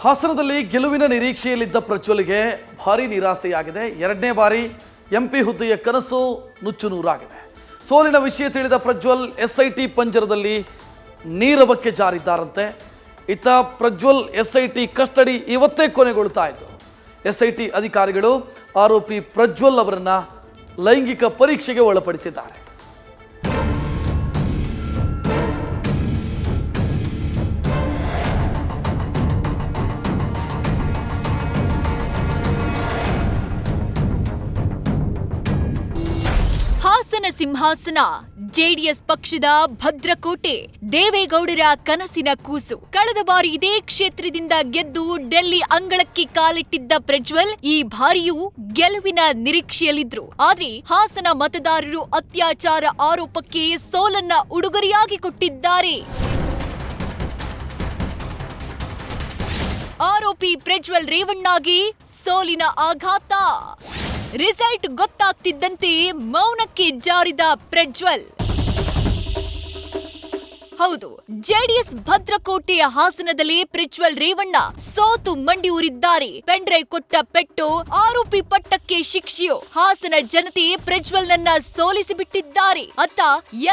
ಹಾಸನದಲ್ಲಿ ಗೆಲುವಿನ ನಿರೀಕ್ಷೆಯಲ್ಲಿದ್ದ ಪ್ರಜ್ವಲ್ಗೆ ಭಾರಿ ನಿರಾಸೆಯಾಗಿದೆ. ಎರಡನೇ ಬಾರಿ ಎಂಪಿ ಹುದ್ದೆಯ ಕನಸು ನುಚ್ಚುನೂರಾಗಿದೆ. ಸೋಲಿನ ವಿಷಯ ತಿಳಿದ ಪ್ರಜ್ವಲ್ ಎಸ್ಐಟಿ ಪಂಜರದಲ್ಲಿ ನೀರಬಕ್ಕೆ ಜಾರಿದ್ದಾರಂತೆ. ಇತ್ತ ಪ್ರಜ್ವಲ್ ಎಸ್ಐಟಿ ಕಸ್ಟಡಿ ಇವತ್ತೇ ಕೊನೆಗೊಳ್ತಾ ಇತ್ತು. ಎಸ್ಐಟಿ ಅಧಿಕಾರಿಗಳು ಆರೋಪಿ ಪ್ರಜ್ವಲ್ ಅವರನ್ನ ಲೈಂಗಿಕ ಪರೀಕ್ಷೆಗೆ ಒಳಪಡಿಸಿದ್ದಾರೆ. ಹಾಸನ ಸಿಂಹಾಸನ ಜೆಡಿಎಸ್ ಪಕ್ಷದ ಭದ್ರಕೋಟೆ, ದೇವೇಗೌಡರ ಕನಸಿನ ಕೂಸು. ಕಳೆದ ಬಾರಿ ಇದೇ ಕ್ಷೇತ್ರದಿಂದ ಗೆದ್ದು ಡೆಲ್ಲಿ ಅಂಗಳಕ್ಕೆ ಕಾಲಿಟ್ಟಿದ್ದ ಪ್ರಜ್ವಲ್ ಈ ಬಾರಿಯೂ ಗೆಲುವಿನ ನಿರೀಕ್ಷೆಯಲ್ಲಿದ್ರು. ಆದ್ರೆ ಹಾಸನ ಮತದಾರರು ಅತ್ಯಾಚಾರ ಆರೋಪಕ್ಕೆ ಸೋಲನ್ನ ಉಡುಗೊರೆಯಾಗಿ ಕೊಟ್ಟಿದ್ದಾರೆ. ಆರೋಪಿ ಪ್ರಜ್ವಲ್ ರೇವಣ್ಣಗೆ ಸೋಲಿನ ಆಘಾತ. ರಿಸಲ್ಟ್ ಗೊತ್ತಾಗ್ತಿದ್ದಂತೆ ಮೌನಕ್ಕೆ ಜಾರಿದ ಪ್ರಜ್ವಲ್. ಹೌದು, ಜೆಡಿಎಸ್ ಭದ್ರಕೋಟೆಯ ಹಾಸನದಲ್ಲಿ ಪ್ರಜ್ವಲ್ ರೇವಣ್ಣ ಸೋತು ಮಂಡಿ ಊರಿದ್ದಾರೆ. ಪೆನ್ಡ್ರೈವ್ ಕೊಟ್ಟ ಪೆಟ್ಟು, ಆರೋಪಿ ಪಟ್ಟಕ್ಕೆ ಶಿಕ್ಷೆಯೋ. ಹಾಸನ ಜನತೆ ಪ್ರಜ್ವಲ್ ನನ್ನ ಸೋಲಿಸಿ ಬಿಟ್ಟಿದ್ದಾರೆ. ಅತ್ತ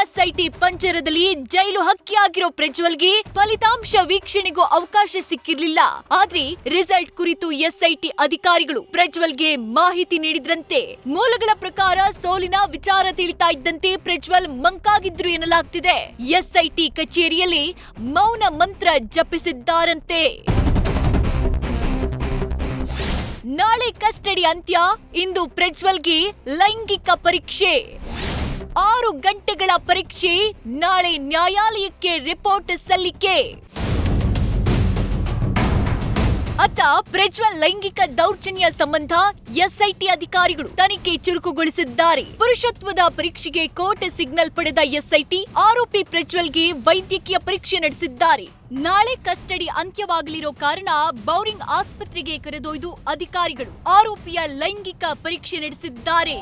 ಎಸ್ಐಟಿ ಪಂಜರದಲ್ಲಿ ಜೈಲು ಹಕ್ಕಿಯಾಗಿರೋ ಪ್ರಜ್ವಲ್ಗೆ ಫಲಿತಾಂಶ ವೀಕ್ಷಣೆಗೂ ಅವಕಾಶ ಸಿಕ್ಕಿರ್ಲಿಲ್ಲ. ಆದ್ರೆ ರಿಸಲ್ಟ್ ಕುರಿತು ಎಸ್ಐಟಿ ಅಧಿಕಾರಿಗಳು ಪ್ರಜ್ವಲ್ಗೆ ಮಾಹಿತಿ ನೀಡಿದ್ರಂತೆ. ಮೂಲಗಳ ಪ್ರಕಾರ ಸೋಲಿನ ವಿಚಾರ ತಿಳಿತಾ ಇದ್ದಂತೆ ಪ್ರಜ್ವಲ್ ಮಂಕಾಗಿದ್ರು ಎನ್ನಲಾಗ್ತಿದೆ. ಎಸ್ಐಟಿ ಕಚೇರಿಯಲ್ಲಿ ಮೌನ ಮಂತ್ರ ಜಪಿಸಿದ್ದಾರಂತೆ. ನಾಳೆ ಕಸ್ಟಡಿ ಅಂತ್ಯ. ಇಂದು ಪ್ರಜ್ವಲ್ಗೆ ಲೈಂಗಿಕ ಪರೀಕ್ಷೆ. 6 ಗಂಟೆಗಳ ಪರೀಕ್ಷೆ. ನಾಳೆ ನ್ಯಾಯಾಲಯಕ್ಕೆ ರಿಪೋರ್ಟ್ ಸಲ್ಲಿಕೆ. ಅತ್ತ ಪ್ರಜ್ವಲ್ ಲೈಂಗಿಕ ದೌರ್ಜನ್ಯ ಸಂಬಂಧ ಎಸ್ಐಟಿ ಅಧಿಕಾರಿಗಳು ತನಿಖೆ ಚುರುಕುಗೊಳಿಸಿದ್ದಾರೆ. ಪುರುಷತ್ವದ ಪರೀಕ್ಷೆಗೆ ಕೋರ್ಟ್ ಸಿಗ್ನಲ್ ಪಡೆದ ಎಸ್ಐಟಿ ಆರೋಪಿ ಪ್ರಜ್ವಲ್ಗೆ ವೈದ್ಯಕೀಯ ಪರೀಕ್ಷೆ ನಡೆಸಿದ್ದಾರೆ. ನಾಳೆ ಕಸ್ಟಡಿ ಅಂತ್ಯವಾಗಲಿರೋ ಕಾರಣ ಬೌರಿಂಗ್ ಆಸ್ಪತ್ರೆಗೆ ಕರೆದೊಯ್ದು ಅಧಿಕಾರಿಗಳು ಆರೋಪಿಯ ಲೈಂಗಿಕ ಪರೀಕ್ಷೆ ನಡೆಸಿದ್ದಾರೆ.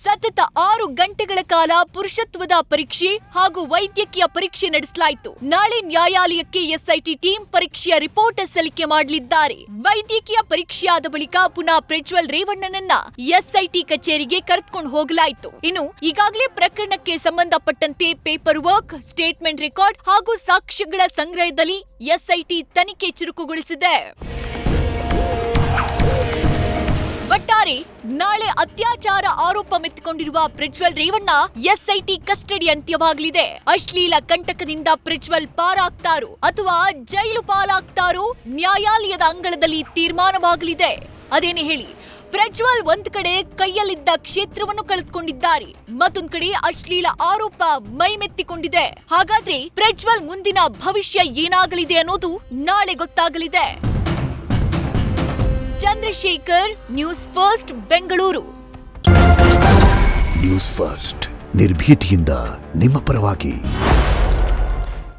ಸತತ 6 ಗಂಟೆಗಳ ಕಾಲ ಪುರುಷತ್ವದ ಪರೀಕ್ಷೆ ಹಾಗೂ ವೈದ್ಯಕೀಯ ಪರೀಕ್ಷೆ ನಡೆಸಲಾಯಿತು. ನಾಳೆ ನ್ಯಾಯಾಲಯಕ್ಕೆ ಎಸ್ಐಟಿ ಟೀಮ್ ಪರೀಕ್ಷೆಯ ರಿಪೋರ್ಟ್ ಸಲ್ಲಿಕೆ ಮಾಡಲಿದ್ದಾರೆ. ವೈದ್ಯಕೀಯ ಪರೀಕ್ಷೆಯಾದ ಬಳಿಕ ಪುನಃ ಪ್ರಜ್ವಲ್ ರೇವಣ್ಣನನ್ನ ಎಸ್ಐಟಿ ಕಚೇರಿಗೆ ಕರೆದುಕೊಂಡು ಹೋಗಲಾಯಿತು. ಇನ್ನು ಈಗಾಗಲೇ ಪ್ರಕರಣಕ್ಕೆ ಸಂಬಂಧಪಟ್ಟಂತೆ ಪೇಪರ್ ವರ್ಕ್, ಸ್ಟೇಟ್ಮೆಂಟ್ ರೆಕಾರ್ಡ್ ಹಾಗೂ ಸಾಕ್ಷ್ಯಗಳ ಸಂಗ್ರಹದಲ್ಲಿ ಎಸ್ಐಟಿ ತನಿಖೆ ಚುರುಕುಗೊಳಿಸಿದೆ. ಒಟ್ಟಾರೆ ನಾಳೆ ಅತ್ಯಾಚಾರ ಆರೋಪ ಮೆತ್ತಿಕೊಂಡಿರುವ ಪ್ರಜ್ವಲ್ ರೇವಣ್ಣ ಎಸ್ಐಟಿ ಕಸ್ಟಡಿ ಅಂತ್ಯವಾಗಲಿದೆ. ಅಶ್ಲೀಲ ಕಂಟಕದಿಂದ ಪ್ರಜ್ವಲ್ ಪಾರಾಗ್ತಾರೋ ಅಥವಾ ಜೈಲು ಪಾಲಾಗ್ತಾರೋ ನ್ಯಾಯಾಲಯದ ಅಂಗಳದಲ್ಲಿ ತೀರ್ಮಾನವಾಗಲಿದೆ. ಅದೇನೇ ಹೇಳಿ, ಪ್ರಜ್ವಲ್ ಒಂದ್ ಕಡೆ ಕೈಯಲ್ಲಿದ್ದ ಕ್ಷೇತ್ರವನ್ನು ಕಳೆದುಕೊಂಡಿದ್ದಾರೆ, ಮತ್ತೊಂದ್ ಕಡೆ ಅಶ್ಲೀಲ ಆರೋಪ ಮೈಮೆತ್ತಿಕೊಂಡಿದೆ. ಹಾಗಾದ್ರೆ ಪ್ರಜ್ವಲ್ ಮುಂದಿನ ಭವಿಷ್ಯ ಏನಾಗಲಿದೆ ಅನ್ನೋದು ನಾಳೆ ಗೊತ್ತಾಗಲಿದೆ. Chandrashekar, news first, Bengaluru. News first ನಿರ್ಭೀತಿಯಿಂದ ನಿಮ್ಮ ಪರವಾಗಿ.